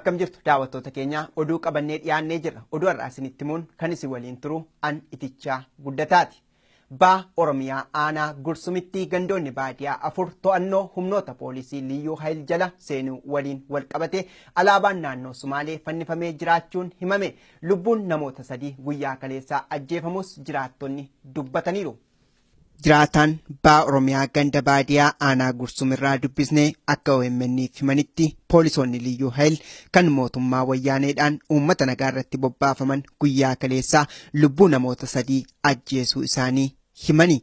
Akkam jirtu daawwattoota keenya oduu qabannee dhiyaannee jirra. Oduu har'aa isinitti himuun kan isin waliin turu an Itichaa Guddataati. Baa Oromiyaa aanaa Gursumitti gandoonni baadiyyaa 4 to'annoo humnoota poolisii Liyyuu Hayil jala seenuu waliin wal qabate alaabaan naannoo Sumaalee fannifamee jiraachuun himame. Lubbuun namoota 3 guyyaa kaleessaa ajjeefamus jiraattonni dubbataniiru. Jiraataan baa Oromiyaa ganda baadiyyaa aanaa Gursumirraa dubbisnee akka OMN'f himanitti poolisoonni Liyyuu Hayil kan mootummaa wayyaaneedhaan uummata nagaa irratti bobbaafaman guyyaa kaleessaa lubbuu namoota 3 ajjeesuu isaanii himani.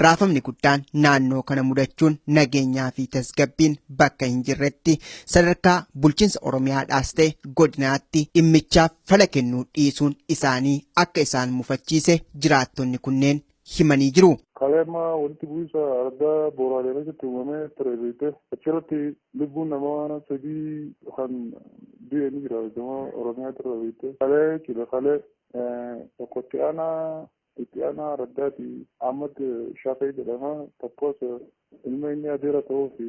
Raafamni guddaan naannoo kana mudachuun nageenyaa fi tasgabbiin bakka hin jirretti sadarkaa bulchiinsa Oromiyaadhaas ta'e godinaatti dhimmichaaf fala kennuu dhiisuun isaanii akka isaan mufachiise jiraattonni kunneen himanii jiru. Kalema wanti buisa arda booraalee irratti uumamee ture beekte achirratti lubbuun namaa 3 kan du'e ni jira Oromiyaa irra beekte kalee jira kalee tokkotti itti aanaa raddaati Ahmad Shafii jedhama tokkos ilma inni adeera ta'uu fi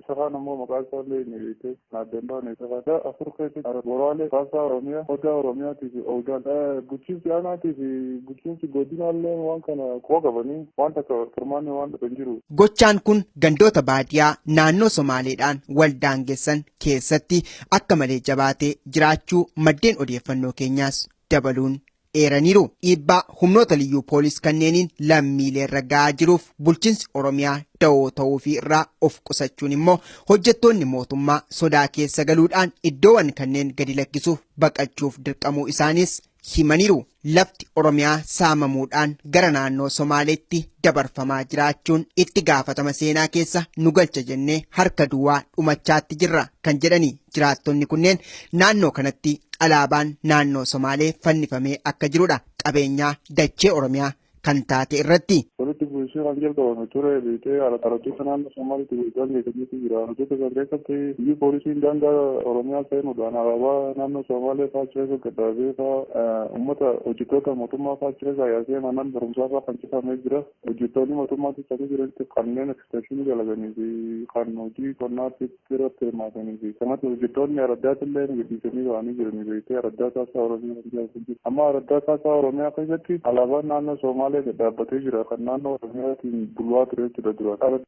isa kaan ammoo maqaan isaa illee ni beekte naaddanbaane isa kaan afur keessatti booraalee kaasaa Oromiyaa odaa Oromiyaatii fi oodaan bulchiinsi aanaatii fi bulchiinsi godinaallee waan kana koo qabanii waan takka firmaanne waan dhaban jiru. Gochaan kun gandoota baadiyyaa naannoo Somaaleedhaan wal daangessan keessatti akka malee jabaatee jiraachuu maddeen odeeffannoo keenyaas dabaluun eeraniiru. Dhiibbaa humnoota liyyuu poolis kanneeniin lammiilee irra ga'aa jiruuf bulchiinsi Oromiyaa da'oo ta'uu fi irraa of qusachuun immoo hojjettoonni mootummaa sodaa keessa galuudhaan iddoowwan kanneen gadi lakkisuuf baqachuuf dirqamuu isaanis himaniiru. Lafti Oromiyaa saamamuudhaan gara naannoo Somaaleetti dabarfamaa jiraachuun itti gaafatama seenaa keessa nu galcha jennee harka duwwaa dhumachaatti jirra kan jedhani jiraattonni kunneen naannoo kanatti alaabaan naannoo Somaalee fannifamee akka jirudha qabeenyaa dachee Oromiyaa kan taate irratti. Walitti bu'uursee kan jalqabame ture beekee aratoota naannoo Somaaliitti beekan beekaniitu jira. Aratoota kan keessatti biyyi poolisiin daangaa Oromiyaa seenuudhaan alaabaa naannoo Somaalee faachiree gaddaabee uummata hojjettoota mootummaa faachiree yaasee manaan barumsaa fa'aa kan cifamee jira. Hojjettoonni mootummaatti kan jiranitti kanneen eksteenshinii dalaganii fi kan hojii qonnaatti irratti hirmaatanii fi kanatti hojjettoonni araddaatti illee gadhiisanii ba'anii jiranii beekee araddaa kaasaa Oromiyaa kan jedhamu. Amma araddaa kaasaa Oromiyaa keessatti alaabaan naannoo Somaalee dhaabbatee jira kan naannoo Oromiyaatiin bulwaa ture jechuudha dura.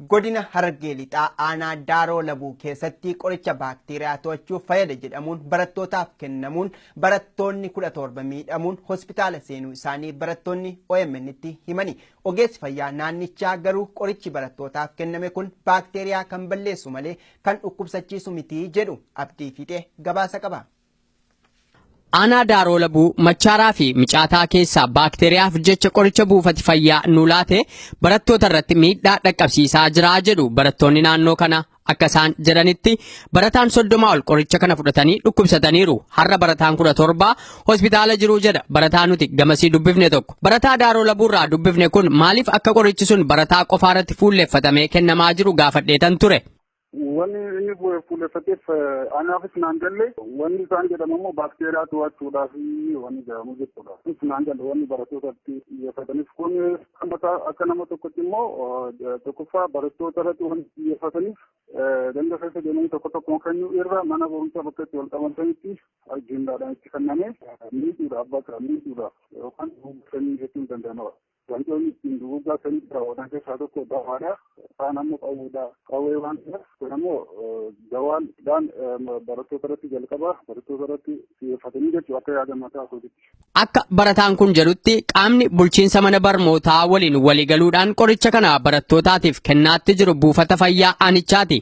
Godina Harargee Lixaa aanaa Daaroo Labuu keessatti qoricha baakteeriyaa to'achuuf fayyada jedhamuun barattootaaf kennamuun barattoonni 17 miidhamuun hospitaala seenuu isaanii barattoonni OMN'tti himani. Ogeessi fayyaa naannichaa garuu qorichi barattootaaf kenname kun baakteeriyaa kan balleessu malee kan dhukkubsachiisu miti jedhu Abdii Fiixee gabaasa qaba. Aanaa Daaroo Labuu Machaaraa fi Micaataa keessaa baakteeriyaaf jecha qoricha buufati fayyaa nulaate barattoota irratti miidhaa dhaqqabsiisaa jira jedhu barattoonni naannoo kana akka isaan jedhanitti barataan 30 ol qoricha kana fudhatanii dhukkubsataniiru. Har'a barataan 17 hospitaala jiru jedha barataa nuti gamasii dubbifne tokko. Barataa Daaroo Labuurraa dubbifne kun maaliif akka qorichi sun barataa qofaa irratti fuulleeffatamee kennamaa jiru gaafadheetan ture. Wanni inni fuulleeffateef anaafis naan galle wanni isaan jedhamu baakteeriyaa to'achuudhaaf wanni jedhamu jechuudha. Naan galle wanni barattootatti xiyyeeffataniif kun akka nama tokkotti immoo tokkoffaa barattoota irratti wanni xiyyeeffataniif ganda keessa deemanii tokko kennuu irra mana barumsaa bakka itti wal qabatanitti agendaadhaan itti kenname miidhuudha bakka miidhuudha yookaan kennuu jechuun danda'ama. Wantoonni ittiin duugaa sanii raawwatan keessaa tokko dawaadha. Kaan ammoo qawweedha. Qawwee waan ta'eef kun ammoo dawaadhaan barattoota irratti jalqaba barattoota irratti xiyyeeffatanii jechuudha akka yaada mataa isaatiitti. Akka barataan kun jedhutti qaamni bulchiinsa mana barnootaa waliin waliigaluudhaan qoricha kana barattootaatiif kennaatti jiru buufata fayyaa aanichaati.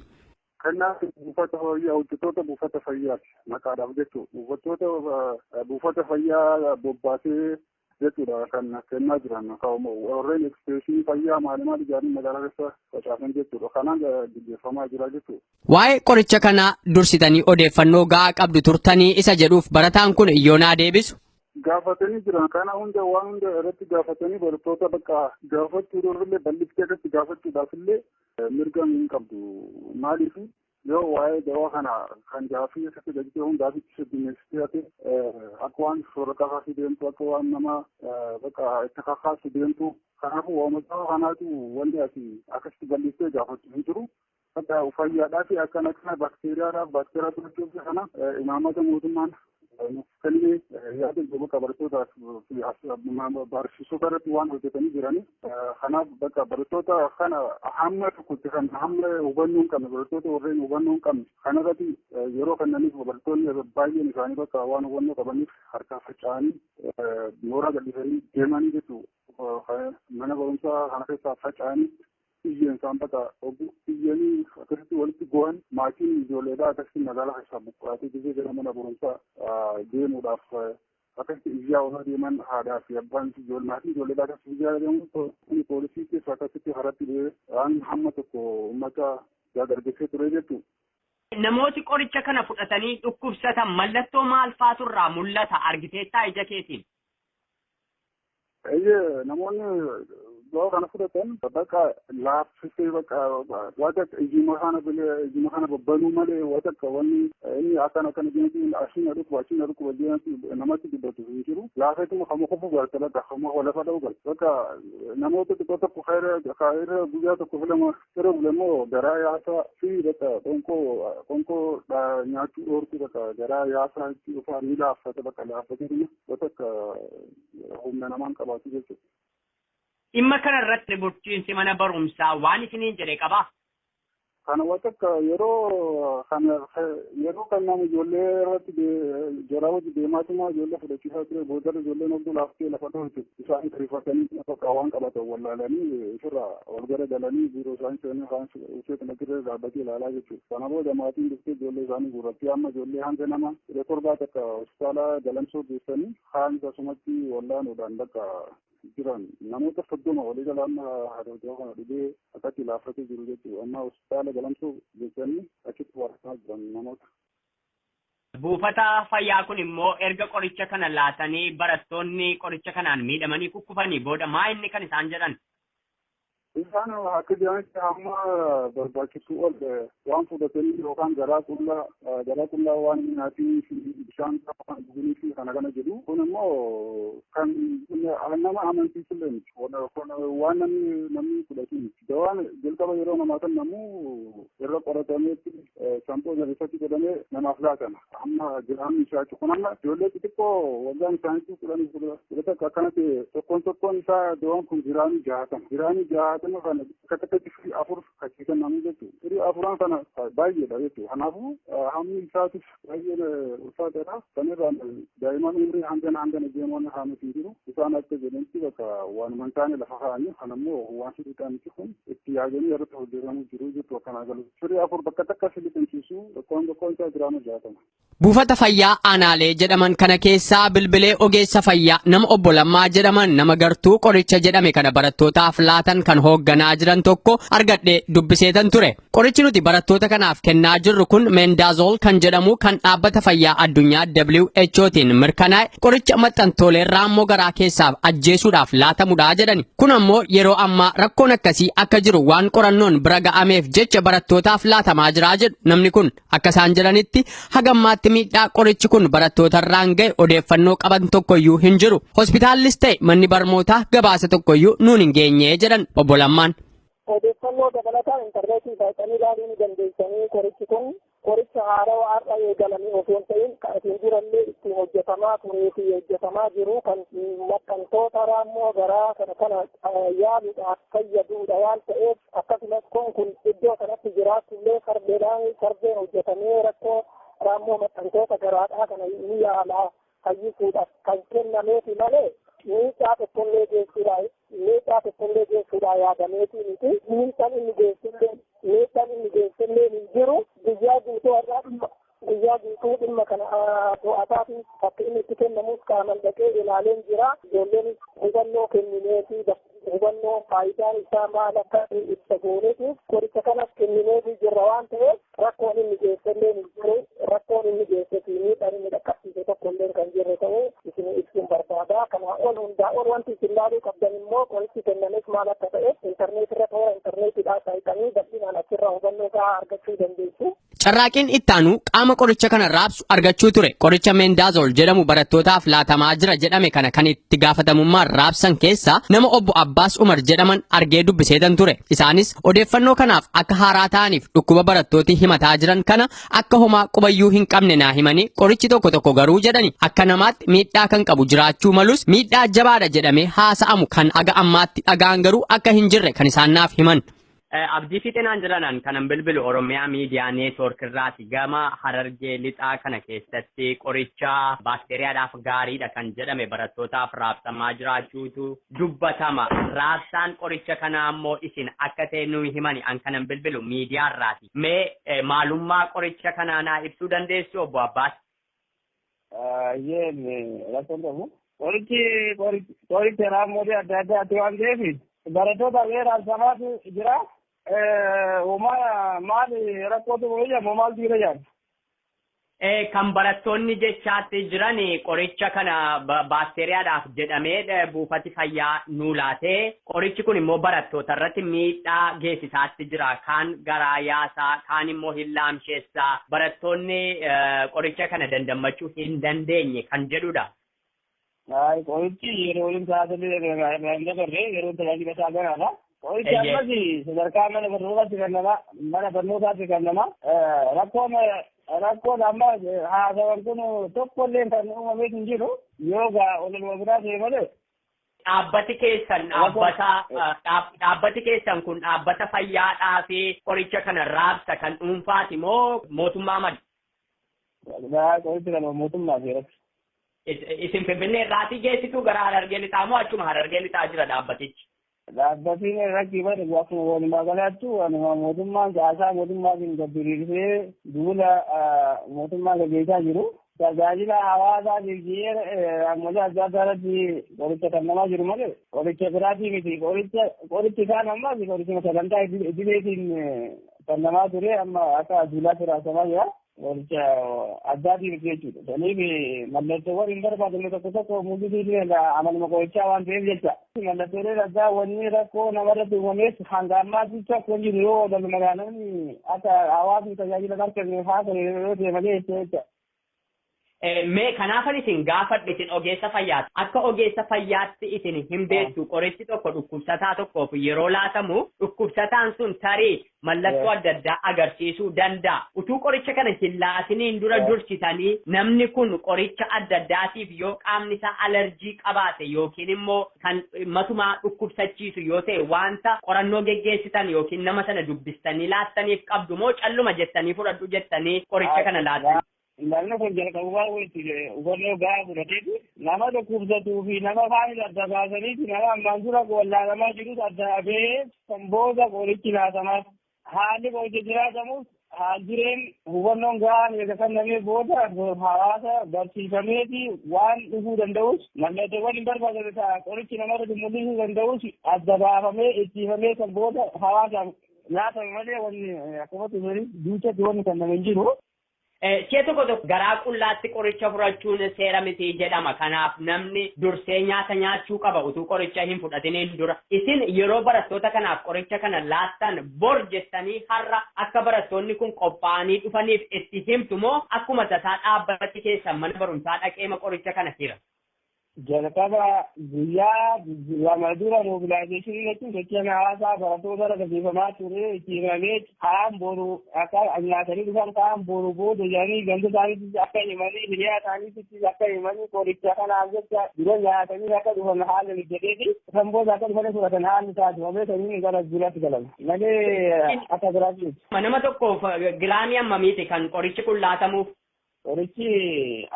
Kennaatti buufata fayyaa hojjettoota buufata fayyaati maqaadhaaf jechuudha. Buufata fayyaa bobbaasee jechuudha kan kennaa jiran warreen eksteenshinii fayyaa maalimaa ijaaranii magaalaa keessa facaasan jechuudha kanaan gaggeeffamaa jira jechuudha. Waa'ee qoricha kanaa dursitanii odeeffannoo gahaa qabdu turtanii isa jedhuuf barataan kun yoonaa deebisu. Gaafatanii jiran kana hunda waan hunda irratti gaafatanii barattoota bakka gaafachuu irratti bal'iftee irratti gaafachuudhaaf illee mirga hin qabdu maaliif yoo waa'ee dawaa kana kan gaafii keessatti gajjee hundaaf itti shibbineessitee akka waan soorata kaasuu deemtu akka waan nama bakka itti kakaasu deemtu kanaafuu oomisha kanaatu wanti ati akkasitti bal'iftee gaafachuu hin jiru akka fayyaadhaaf akkana kana bakteeriyaa turchuuf kana imaamata mootummaan kennee yaada gosa barattoota barsiisota irratti waan hojjetanii jiranii kanaaf bakka barattoota kana hamma tokkotti kan hamma hubannoo hin qabne barattoota warreen hubannoo hin qabne kanarratti yeroo kennaniif barattoonni baay'een isaanii bakka waan hubannoo qabaniif harkaa faca'anii mooraa gadhiisanii deemanii jechuudha mana barumsaa kana keessaa faca'anii iyyeen isaan bakka iyyanii akkasitti walitti go'an maatiin ijoolleedhaa akkasitti magaalaa keessaa buqqaatee gisee gara mana barumsaa deemuudhaaf akkasitti iyyaa osoo deeman haadhaa fi abbaan maatiin ijoolleedhaa akkasitti iyyaa deemu poolisii keessa akkasitti haratti waan hamma tokko uummata dargaggeessee ture jechuudha. Namooti qoricha kana fudhatanii dhukkubsatan mallattoo maal faatu irraa mul'ata argiteettaa ija keetiin? Namoonni yoo kana fudhatan bakka laaffisee bakka wanta ijima kana babbanuu malee wanta wanni inni akkana deemti ashiin dhukkuba deemti namatti dubbatu hin jiru laafeetuma kama qofu galta bakka kama lafa dha'u galta bakka namoota xiqqoo tokko irra guyyaa tokko filamoo garaa yaasaa fi bakka qonkoo nyaachuu dhoorku bakka garaa yaasaa itti dhufaa ni laaffata bakka laaffatee bakka humna namaan qabaatu jechuudha. Dhimma kana irratti bulchiinsi mana barumsaa waan isiniin jedhe qabaa? Kana wanta yeroo kan nama ijoollee irratti jaraa hojii deemaatuma ijoollee fudhachiisaa ture boodarra ijoolleen hojii laaftee lafa dhoote isaan rifatanii bakka waan qabatan wallaalanii ofirraa wal gara galanii biiroo isaanii seenanii kaan isheetti nagirree dhaabbatee ilaalaa jechuudha. Kana booda maatiin dhuftee ijoollee isaanii guurratti amma ijoollee hanga nama torbaa takka hospitaala galamsoo geessanii kaan akkasumatti wallaanuudhaan bakka jiran namoota 30 walii galaan haadha kana dhibee akkatti laaffatee jiru jechuudha. Amma hospitaala galamsoo geessanii achitti warramaa jiran namoota. Buufata fayyaa kun immoo erga qoricha kana laatanii barattoonni qoricha kanaan miidhamanii kukkufanii booda maa inni kan isaan jedhan? Isaan akka jiranitti amma barbaachisuu ol waan fudhatanii yookaan garaa qullaa waan nyaatii fi bishaan waan dhuganii fi kana jedhu kun immoo kan nama amansiisullee miti waan namni fudhatu miti. Dawaan jalqaba yeroo namaa kan namuu irra qoratameetti shampoo jabeessatti godhamee namaaf laatama. Amma jiraan ishaachu kun amma ijoollee xixiqqoo waggaan isaaniitti fudhatan akkanatti tokkoon isaa dawaan kun jiraanii jahatama. Kan kakkaatti fi afur kachiisan namni jechuudha. Firii afuran kana baay'eedha jechuudha. Kanaafuu hammi isaatis baay'ee ulfaataadha. Kanirraan daa'imman umrii hangana deemoon haamiti jiru. Isaan akka jedhanitti bakka waanuma hin taane lafa kaa'anii kanammoo waan fidhidhaanitti kun itti yaadanii irratti hojjetamuu jiru jechuudha. Kanaa galu. Firii afur bakka takka filiqamsiisuu tokkoon isaa jiraama jaatama. Buufata fayyaa aanaalee jedhaman kana keessaa bilbilee ogeessa fayyaa nama obbo Lammaa jedhaman nama gartuu qoricha jedhame kana barattootaaf laatan kan hoogganaa jiran tokko argadhee dubbiseetan ture. Qorichi nuti barattoota kanaaf kennaa jirru kun Mendazol kan jedhamu kan dhaabbata fayyaa addunyaa WHOtiin mirkanaa'e qoricha maxxantoolee raammoo garaa keessaaf ajjeesuudhaaf laatamudha jedhani. Kun ammoo yeroo ammaa rakkoon akkasii akka jiru waan qorannoon bira ga'ameef jecha barattootaaf laatamaa jira jedhu namni kun akka isaan jedhanitti hagammaatti miidhaa qorichi kun barattootarraan ga'e odeeffannoo qaban tokkoyyuu hin jiru. Hospitaallis ta'e manni barnootaa gabaasa tokkoyyuu nuun hin geenye jedhan obbo Lammaan. Odeeffannoo dabalataan intarneetii baay'anii ilaaluu ni dandeessanii qorichi kun qoricha haarawaa har'a eegalamee osoo hin ta'in kan durallee ittiin hojjetamaa turee fi hojjetamaa jiru kan maxxantoota raammoo garaa kana yaaluudhaaf fayyadudha waan ta'eef akkasumas kun iddoo kanatti jiraatullee fardeen hojjetamee rakkoo raammoo maxxantoota garaadhaa kana ni yaalaa fayyisuudhaaf kan kennameefi malee miidhaa tokkollee geessuudhaa yaadameetii miti. Miidhaan inni geessullee hin jiru. Guyyaa guutuu dhimma kana to'ataafi akka inni itti kennamuuf qaaman dhaqee ilaaleen jira. Ijoolleen hubannoo kennineefi hubannoo faayidaan isaa maal akka ibsa gooneetiif qoricha kanas kennineefi jirra waan ta'eef rakkoon inni geessullee hin jiru. Rakkoon inni geesseefi miidhaan inni dhaqqabsiise tokkollee kan jirre ta'uu isin ibsuun barbaada. Kanaa ol hundaa ol wanti isin laaluu qabdan immoo qorichi kennames maal akka ta'e intarneetirra toora intarneetiidhaa saayitanii bal'inaan achirraa hubannoo gahaa argachuu dandeessu. Carraaqiin ittaanu qaama qoricha kana raabsu argachuu ture. Qoricha Mendazol jedhamu barattootaaf laatamaa jira jedhame kana kan itti gaafatamummaan raabsan keessaa nama obbo Abbaas Umar jedhaman argee dubbiseetan ture. Isaanis odeeffannoo kanaaf akka haaraa ta'aniif dhukkuba barattooti himataa jiran kana akka homaa qubayyuu hin qabne naa himanii qorichi tokko tokko garuu jedhani akka namaatti miidhaa kan qabu jiraachuu malus miidhaa jabaadha jedhamee haasa'amu kan aga ammaatti dhagaan garuu akka hin jirre kan isaan naaf himan. Abdii Fixeenaan jiranan kanan bilbilu Oromiyaa Miidiyaa Neetwoork irraati gama Harargee lixaa kana keessatti qoricha baakteeriyaadhaaf gaariidha kan jedhame barattootaaf raabsamaa jiraachuutu dubbatama. Raabsaan qoricha kanaa immoo isin akka ta'e nuyi himani an kanan bilbilu miidiyaa irraati. Mee maalummaa qoricha kanaa naa ibsuu dandeessu obbo Abbaas? Qoricha raammolee adda addaatti waan ta'eef barattoota raabsamaatu jira. Maali rakkootu wayyamu maal dhiira jaan? Kan barattoonni jechaatti jiran qoricha kana baakteeriyaadhaaf jedhamee buufati fayyaa nuu laatee qorichi kun immoo barattoota irratti miidhaa geessisaatti jira. Kaan garaa yaasaa, kaan immoo hin laamsheessaa. Barattoonni qoricha kana dandammachuu hin dandeenye kan jedhudha. Qorichi yeroo waliin taasilee yeroo tajaajila isaa garaadha. Qorichi ammas sadarkaa mana barnootaatti kennama. Rakkoon amma haasawwan kun tokkollee kan uumamee hin jiru yoo oluma biraa ta'e malee. Dhaabbati keessan kun dhaabbata fayyaadhaa fi qoricha kana raabsa kan dhuunfaati moo mootummaa madi? Qorichi kana mootummaa jechuudha. Isin Finfinnee irraatii geessitu gara Harargee lixaa moo achuma Harargee lixaa jira dhaabbatichi? Dhaabbatiin irratti bada akkuma walumaa galaatti mootummaan caasaa mootummaatiin gabbiriirsee duula mootummaa gaggeessaa jiru. Tajaajila hawaasaa jijjiiree ammallee adda addaa irratti qoricha kennamaa jiru malee qoricha biraatii miti. Qorichi isaan ammas qoricha sagantaa idileetiin kennamaa ture amma akka duulaatti raabsamaa jira. Qoricha addaatiin jechuudha. Saniif mallattoowwan hin barbaadamne tokko tokko mul'isuun amaluma qorichaa waan ta'eef jecha. Mallattoolee addaa wanni rakkoo namarratti uumameef hanga ammaatti akka jiru yoo walumaa namni akka hawaasni tajaajila kan kennu haa ta'e yoo ta'e malee jecha. Mee kanaafan isin gaafadhe isin ogeessa fayyaati. Akka ogeessa fayyaatti isin hin beektu qorichi tokko dhukkubsataa tokkoof yeroo laatamu dhukkubsataan sun tarii mallattoo adda addaa agarsiisuu danda'a. Utuu qoricha kana hin laatiniin dura dursitanii namni kun qoricha adda addaatiif yoo qaamni isaa alerjii qabaate yookiin immoo kan matumaa dhukkubsachiisu yoo ta'e wanta qorannoo geggeessitan yookiin nama sana dubbistanii laattaniif qabdu moo calluma jettanii fudhadhu jettanii qoricha kana laatan? Namni kun jalqabumaa hubannoo gahaa fudhateetu nama dhukkubsatuu fi nama kaan adda baasaniiti nama ammaan dura wallaanamaa jirus adda bahee kan booda qorichi laatamas haalli qoricha jiraatamus haal jireen hubannoon gahaan eega kennamee booda hawaasa barsiifameeti waan dhufuu danda'us mallattoowwan hin barbaadne ta'a qorichi namarratti mul'isuu danda'us adda baafamee ittiifamee kan booda hawaasaaf laatame malee wanni akkasumatti duuchatti wanni kenname hin jiru. Si'a tokko garaa qullaatti qoricha fudhachuun seera miti jedhama. Kanaaf namni dursee nyaata nyaachuu qaba utuu qoricha hin fudhatiniin dura. Isin yeroo barattoota kanaaf qoricha kana laattan bor jettanii har'a akka barattoonni kun qophaa'anii dhufaniif itti himtu moo akkuma tasaa dhaabbati keessan mana barumsaa dhaqeema qoricha kana hira? Jalqaba guyyaa lama dura mobilaayizeeshinii jechuun sochiin hawaasaa barattoota irra gaggeeffamaa ture itti himamee kaan boru akka nyaatanii dhufan kaan boru booda jedhanii ganda isaaniitti akka himanii hiriyaa isaaniitti akka himanii qoricha kanaaf jecha dura nyaatanii akka dhufan haala mijateeti kan booda akka dhufanii fudhatan haalli taasifamee saniin gara duratti galan malee akka biraatti. Nama tokkoof giraamii hammamiiti kan qorichi kun laatamuuf? Qorichi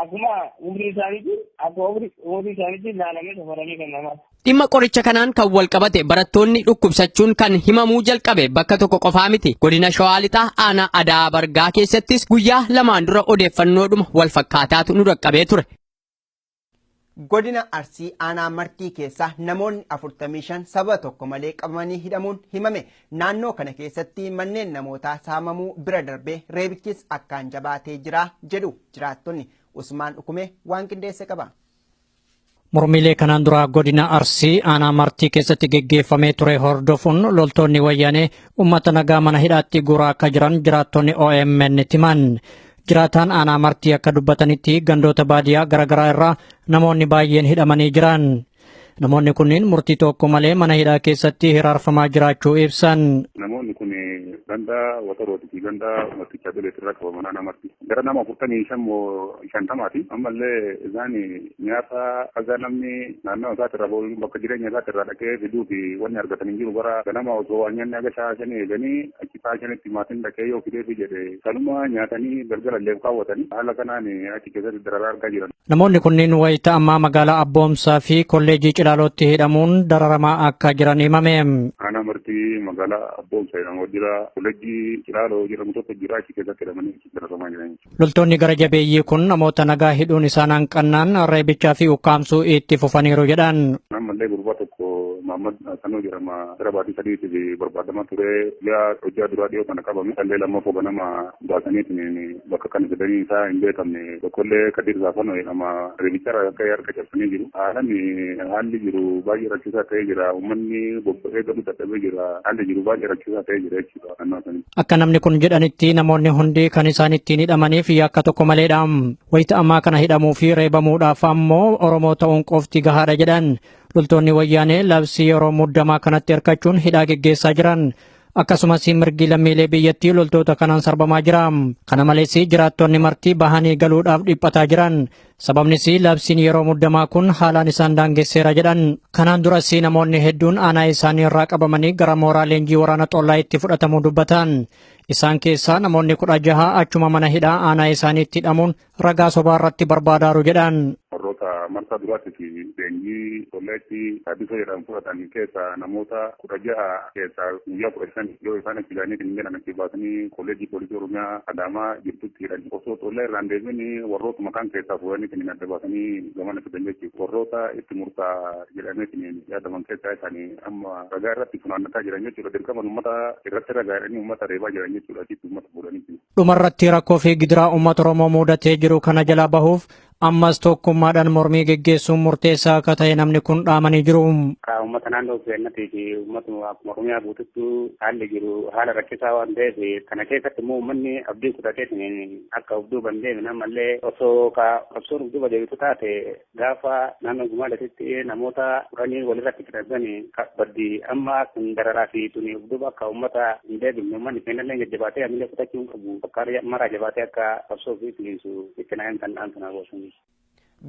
akkuma umrii isaaniitiin akka umrii isaaniitiin ilaalamee safaramee kennamaa. Dhimma qoricha kanaan kan wal qabate barattoonni dhukkubsachuun kan himamuu jalqabe bakka tokko qofaa miti. Godina Shawaa Lixaa aanaa Adaa Bargaa keessattis guyyaa lamaan dura odeeffannoodhuma wal fakkaataatu nu dhaqqabee ture. Godina Arsii aanaa Martii keessa namoonni 45 saba tokko malee qabamanii hidhamuun himame. Naannoo kana keessatti manneen namootaa saamamuu bira darbee reebichis akkaan jabaatee jira jedhu jiraattonni. Usmaan Dhukumee waan qindeesse qaba. Mormiilee kanaan dura godina Arsii aanaa Martii keessatti geggeeffamee ture hordofuun loltoonni wayyaanee uummata nagaa mana hidhaatti guuraa akka jiran jiraattonni OMN himan. Jiraataan aanaa Martii akka dubbatanitti gandoota baadiyyaa garaagaraa irraa namoonni baay'een hidhamanii jiran. Namoonni kunniin murtii tokko malee mana hidhaa keessatti hiraarfamaa jiraachuu ibsan. Namoonni kun ganda Watarooti fi ganda Martichaa Bileetirraa qabaman aanaa Martii. Gara nama 50 ammallee isaan nyaata haga namni naannoo isaatirraa bakka jireenya isaatirraa dhaqee fiduu fi wanni argatanii jiru bara ganama osoo waan nyaanni haga shaashanii eeganii achi shaashanitti maatiin dhaqee yoo fidee fi jedhe kanuma nyaatanii galgala illee kaawwatanii haala kanaan achi keessatti dararaa argaa jiran. Namoonni kunniin wayita ammaa magaalaa Abboomsaa fi kolleejii Cilaalootti hidhamuun dararamaa akka jiran himame. Aanaa Martii magaalaa Abboomsaa jedhamu jira kolleejii Cilaaloo jedhamu tokko jira achi keessatti hidhamanii dararamaa jiran. Loltoonni gara jabeeyyii kun namoota nagaa hidhuun isaan hanqannaan reebichaa fi ukkaamsuu itti fufaniiru jedhan. Ammallee gurbaa tokko Mahammad Sanoo jedhama gara baatii sadiitti barbaadamaa ture yaa hojjaa duraa dhiyoo kana qabame illee lammaffoo ganama baasaniitiin bakka kana fidanii isaa hin beekamne tokkollee Kadir Zaafanoo jedhama reebicharra akka harka cabsanii jiru. Haalli jiru baay'ee rakkisaa ta'ee jira uummanni bobba'ee galuu dadhabee jira haalli jiru baay'ee rakkisaa ta'ee jira jechuudha. Akka namni kun jedhanitti namoonni hundi kan isaan ittiin hidhamaniif yakka tokko maleedha. Wayita ammaa kana hidhamuu fi reebamuudhaaf ammoo Oromoo ta'uun qofti gahaadha jedhan. Loltoonni wayyaanee labsii yeroo muddamaa kanatti hirkachuun hidhaa geggeessaa jiran. Akkasumas mirgi lammiilee biyyattii loltoota kanaan sarbamaa jira. Kana malees jiraattonni Martii bahanii galuudhaaf dhiphataa jiran. Sababnis labsiin yeroo muddamaa kun haalaan isaan daangesseera jedhan. Kanaan duras namoonni hedduun aanaa isaanii irraa qabamanii gara mooraa leenjii waraana xollaa itti fudhatamuu dubbatan. Isaan keessaa namoonni 16 achuma mana hidhaa aanaa isaaniitti hidhamuun ragaa sobaa irratti barbaadaaru jedhan. Marsaa duraatti fi leenjii kolleetti taabisoo jedhamu fudhatan keessaa namoota 16 keessaa guyyaa 15 yoo isaan achi ilaalanii hin jedhan achi baasanii kolleejii poolisii Oromiyaa Adaamaa jirtutti hidhan. Osoo xollee irraan deebiin warroota maqaan keessaa fuudhanii kan adda baasanii gamana fidan jechuudha. Warroota itti murtaa jedhamee yaadaman keessaa isaanii amma ragaa irratti funaannataa jiran jechuudha. Dirqama uummata irratti ragaa jedhanii uummata reebaa jiran jechuudha. Achitti uummata fuudhanii. Dhumarratti rakkoo fi gidiraa uummata Oromoo mudatee jiru kana jalaa bahuuf ammas tokkummaadhaan mormii geggeessuun murteessaa akka ta'e namni kun dhaamanii jiru. Uummata naannoo keenyatti fi uummata Oromiyaa guutuutti haalli jiru haala rakkisaa waan ta'eef kana keessatti immoo uummanni abdii kutatee akka of duuban deemin ammallee osoo qabsoon of duuba deebitu taate gaafa naannoo Gumaaleetitti namoota turanii walirratti fidatan baddi amma kun dararaa fi tuni of duuba akka uummata hin deebine uummanni keenyallee jajjabaatee ammallee fudhachuu qabu bakka maraa jabaatee akka qabsoo fi filiinsu itti naayan kan dhaamsanaa goosanii.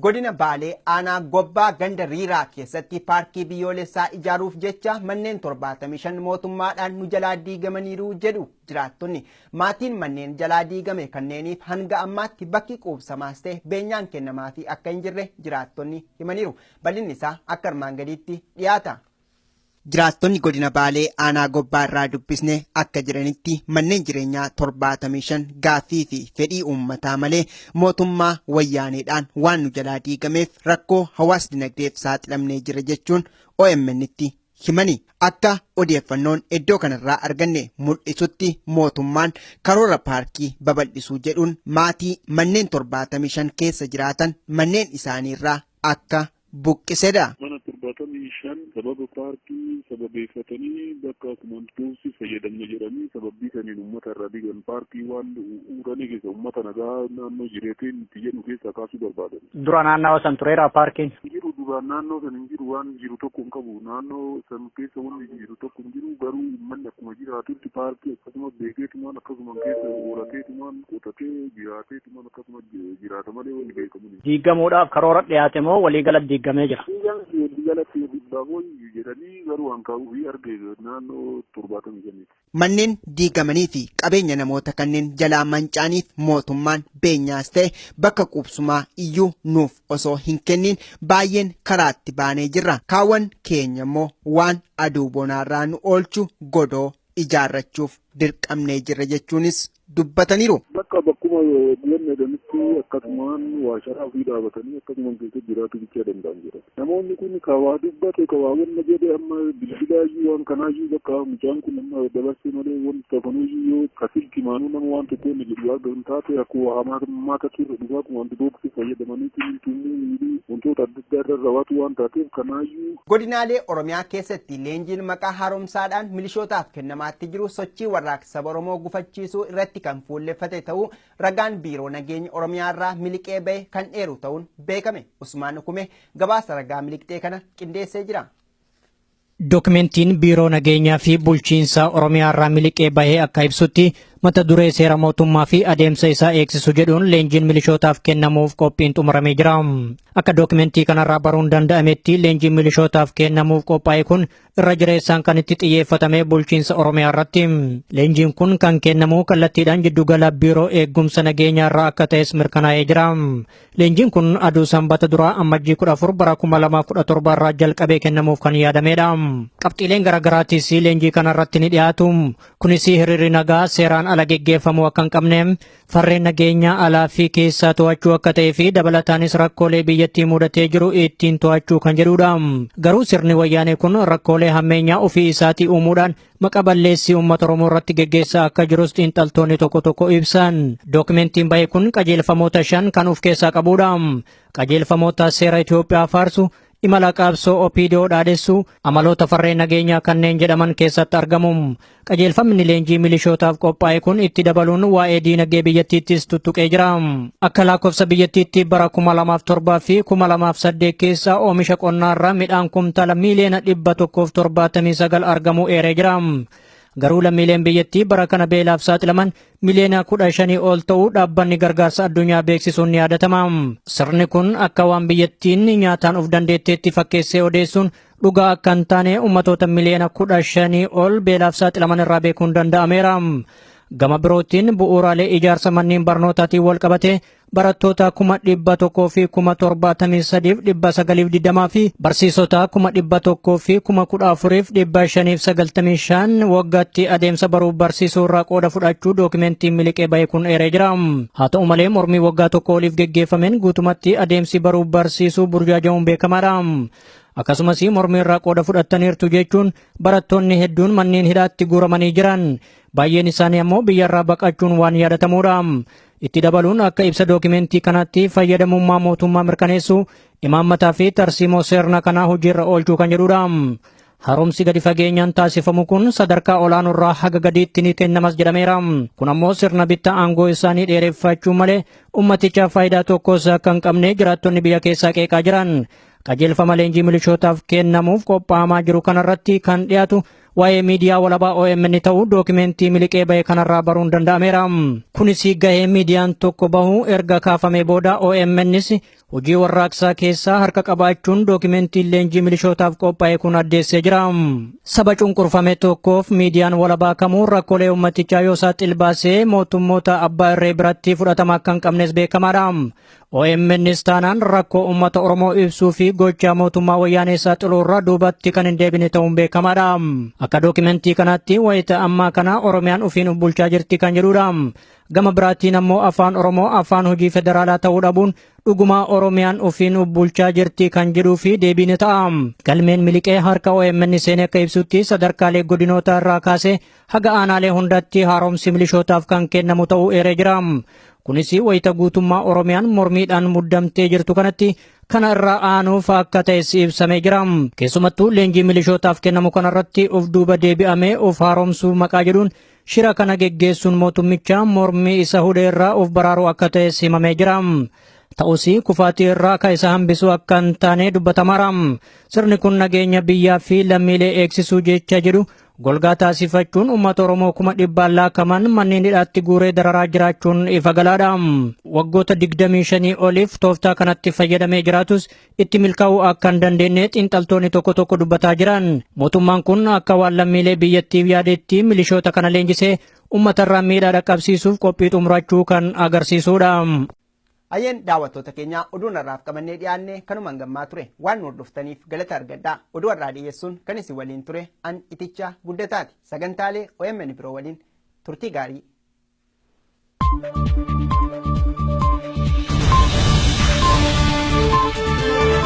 Godina Baalee aanaa Gobbaa ganda Riiraa keessatti paarkii biyyoolessaa ijaaruuf jecha manneen 75 mootummaadhaan nu jalaa diigamaniiru jedhu jiraattonni. Maatiin manneen jalaa diigame kanneeniif hanga ammaatti bakki quubsamaas ta'e beenyaan kennamaa fi akka hin jirre jiraattonni himaniiru. Bal'inni isaa akka armaan gadiitti dhiyaata. Jiraattonni godina Baalee aanaa Gobbaa irraa dubbisne akka jiranitti manneen jireenyaa 75 gaaffii fi fedhii uummataa malee mootummaa wayyaaneedhaan waan nu jalaa diigameef rakkoo hawaas dinagdeef saaxilamnee jira jechuun OMN'tti himani. Akka odeeffannoon iddoo kanarraa arganne mul'isutti mootummaan karoora paarkii babal'isuu jedhuun maatii manneen 75 keessa jiraatan manneen isaaniirraa akka buqqisedha. Sababa paarkii sababeeffatanii bakka kumantuusi fayyadamne jedhanii sababii saniin uummata irraa diigan paarkii waan uuranii keessa uummata nagaa naannoo jireeteen itti jedhu keessaa kaasuu barbaadan. Dura naannawa san tureera paarkiin. Jiru duraan naannoo san hin jiru waan jiru tokko hin qabu naannoo san keessa wanni jiru tokko hin jiru garuu uummanni akkuma jiraatutti paarkii akkasumas beekeetumaan akkasuma keessa horateetumaan qotatee jiraateetumaan akkasumas jiraata malee wanni beekamu. Diigamuudhaaf karoora dhiyaate moo waliigala diigamee jira? Manneen diigamanii fi qabeenya namoota kanneen jalaa mancaaniif mootummaan beenyaas ta'e bakka qubsumaa iyyuu nuuf osoo hin kennin baay'een karaatti baanee jirra. Kaawwan keenya immoo waan aduu bonaarraa nu oolchu godoo ijaarrachuuf dirqamnee jirra jechuunis dubbataniiru. Bakka bakkuma biyyoonni jedhanitti akkasumaan waasharaa ofii dhaabatanii akkasumaan keessa jiraatu bicha danda'an jira. Namoonni kun kawaa dubbate kawaawwan na jedhe amma bilbilaayyuu waan kanaayyuu bakka mucaan kun amma dabarsee malee wanti tafanuuyyuu yoo kasilki maanuu nama waan tokko inni jedhu waan ga'an taate akkuma hamaata turre dhugaa kun wanti boobsi fayyadamanii tummuu wantoota adda addaa irra rawaatu waan taateef kanaayyuu. Godinaalee Oromiyaa keessatti leenjiin maqaa haaromsaadhaan milishootaaf kennamaatti jiru sochii warraaqsa Oromoo gufachiisuu irratti kan fuulleffate ta'uu ragaan biiroo nageenya Oromiyaa irraa miliqee bahe kan dheeru ta'uun beekame. Usmaan Kume gabaasa ragaa miliqxee kana qindeessee jira. Dokumentiin biiroo nageenyaa fi bulchiinsa Oromiyaa irraa miliqee bahee akka ibsutti mata duree seera mootummaa fi adeemsa isaa eegsisu jedhuun leenjiin milishootaaf kennamuuf qophiin xumuramee jira. Akka dokumentii kanarraa baruun danda'ametti leenjiin milishootaaf kennamuuf qophaa'e kun irra jireessaan kan itti xiyyeeffatame bulchiinsa Oromiyaa irratti. Leenjiin kun kan kennamu kallattiidhaan jiddugala biiroo eegumsa nageenyaa irraa akka ta'es mirkanaa'ee jira. Leenjiin kun aduu sanbata duraa ammajjii 14 bara 2017 irraa jalqabee kennamuuf kan yaadamedha. Qabxiileen garaagaraatis leenjii kanarratti ni dhiyaatu. Kunis hiriirri nagaa seeraan ala geggeeffamuu akka hin qabne farreen nageenyaa alaa fi keessaa to'achuu akka ta'ee fi dabalataanis rakkoolee biyyattii mudatee jiru ittiin to'achuu kan jedhudha. Garuu sirni wayyaanee kun rakkoolee hammeenyaa ofii isaatii uumuudhaan maqa balleessii uummata Oromoo irratti geggeessaa akka jirus xiinxaltoonni tokko tokko ibsan. Dokumentiin bahe kun qajeelfamoota 5 kan of keessaa qabudha. Qajeelfamoota seera Itoophiyaa faarsu, imala qabsoo OPDO dhaadessu, amaloota farreen nageenyaa kanneen jedhaman keessatti argamu. Qajeelfamni leenjii milishootaaf qophaa'e kun itti dabaluun waa'ee diinagdee biyyattiittis tuttuqee jira. Akka lakkoofsa biyyattiitti bara 2007 fi 2008 keessa oomisha qonnaarraa midhaan kumtaala miiliyoona 179 argamuu eeree jira. Garuu lammiileen biyyattii bara kana beelaaf saaxilaman miliyoona 15 ol ta'uu dhaabbanni gargaarsa addunyaa beeksisuun ni yaadatama. Sirni kun akka waan biyyattiin nyaataan of dandeetteetti fakkeessee odeessuun dhugaa akka hin taane ummatoota miliyoona 15 ol beelaaf saaxilaman irraa beekuun danda'ameera. Gama birootiin bu'uuraalee ijaarsa manneen barnootaatiin wal qabate barattoota 100,000 fi 73,920 fi barsiisota 100,000 fi 14,595 waggaatti adeemsa baruuf barsiisuu irraa qooda fudhachuu dokumentiin miliqee bahe kun eeree jira. Haa ta'u malee mormii waggaa tokko oliif geggeeffameen guutumatti adeemsi baruuf barsiisuu burjaajamuun beekamaadha. Akkasumas mormii irraa qooda fudhataniirtu jechuun barattoonni hedduun manneen hidhaatti guuramanii jiran. Baay'een isaanii ammoo biyyarraa baqachuun waan yaadatamudha. Itti dabaluun akka ibsa dokumentii kanatti fayyadamummaa mootummaa mirkaneessu imaammataa fi tarsiimoo seerna kanaa hojiirra oolchuu kan jedhudha. Haaromsi gadi fageenyaan taasifamu kun sadarkaa olaanoorraa haga gadiitti ni kennamas jedhameera. Kun ammoo sirna bittaa aangoo isaanii dheereffachuu malee ummatichaaf faayidaa tokkos akka hin qabne jiraattonni biyya keessaa qeeqaa jiran. Qajeelfama leenjii milishootaaf kennamuuf qophaa'amaa jiru kanarratti kan dhiyaatu waa'ee miidiyaa walabaa OMN ta'uu dokumentii miliqee bahe kanarraa baruun danda'ameera. Kunis gahee miidiyaan tokko bahu erga kaafamee booda OMNs hojii warraaqsaa keessaa harka qabaachuun dokumentiin leenjii milishootaaf qophaa'e kun addeessee jira. Saba cunqurfame tokkoof miidiyaan walabaa kamuu rakkoolee ummatichaa yoo saaxil baasee mootummoota abbaa irree biratti fudhatama akka hin qabnes beekamaadha. OMNs taanaan rakkoo ummata Oromoo ibsuu fi gochaa mootummaa wayyaanee saaxiluurraa duubatti kan hin deebine ta'uun beekamaadha. Akka dokumentii kanaatti wayita ammaa kana Oromiyaan ofiin bulchaa jirti kan jedhudha. Gama biraatiin ammoo afaan Oromoo afaan hojii federaalaa ta'uu dhabuun dhugumaa Oromiyaan ofiin bulchaa jirti kan jedhuu fi deebiin ta'a. Galmeen miliqee harka OMN seenee akka ibsutti sadarkaalee godinoota irraa kaasee haga aanaalee hundatti haaromsi milishootaaf kan kennamu ta'uu eeree jira. Kunis wayita guutummaa Oromiyaan mormiidhaan muddamtee jirtu kanatti kana irraa aanuuf akka ta'es ibsamee jira. Keessumattuu leenjii milishootaaf kennamu kanarratti of duuba deebi'amee of haaromsuu maqaa jedhuun shira kana geggeessuun mootummicha mormii isa hudhee irraa of baraaruu akka ta'es himamee jira. Ta'us kufaatii irraa akka isa hambisuu akka hin taane dubbatamaara. Sirni kun nageenya biyyaa fi lammiilee eegsisuu jecha jedhu golgaa taasifachuun uummata Oromoo 100,000 laakaman manneen hidhaatti guuree dararaa jiraachuun ifa galaadha. Waggoota 25 oliif tooftaa kanatti fayyadamee jiraatus itti milkaa'uu akka hin dandeenye xiinxaltoonni tokko tokko dubbataa jiran. Mootummaan kun akka waan lammiilee biyyattiif yaadetti milishoota kana leenjisee uummatarraa miidhaa dhaqqabsiisuuf qophii xumurachuu kan agarsiisudha. Ayyeen daawwattoota keenya oduu narraaf qabannee dhiyaanne kanumaan gammaa ture waan hordoftaniif galata argadhaa. Oduu irraa dhiyeessuun kan isin waliin ture an itichaa guddataati. Sagantaalee OMN biroo waliin turtii gaarii. Thank you.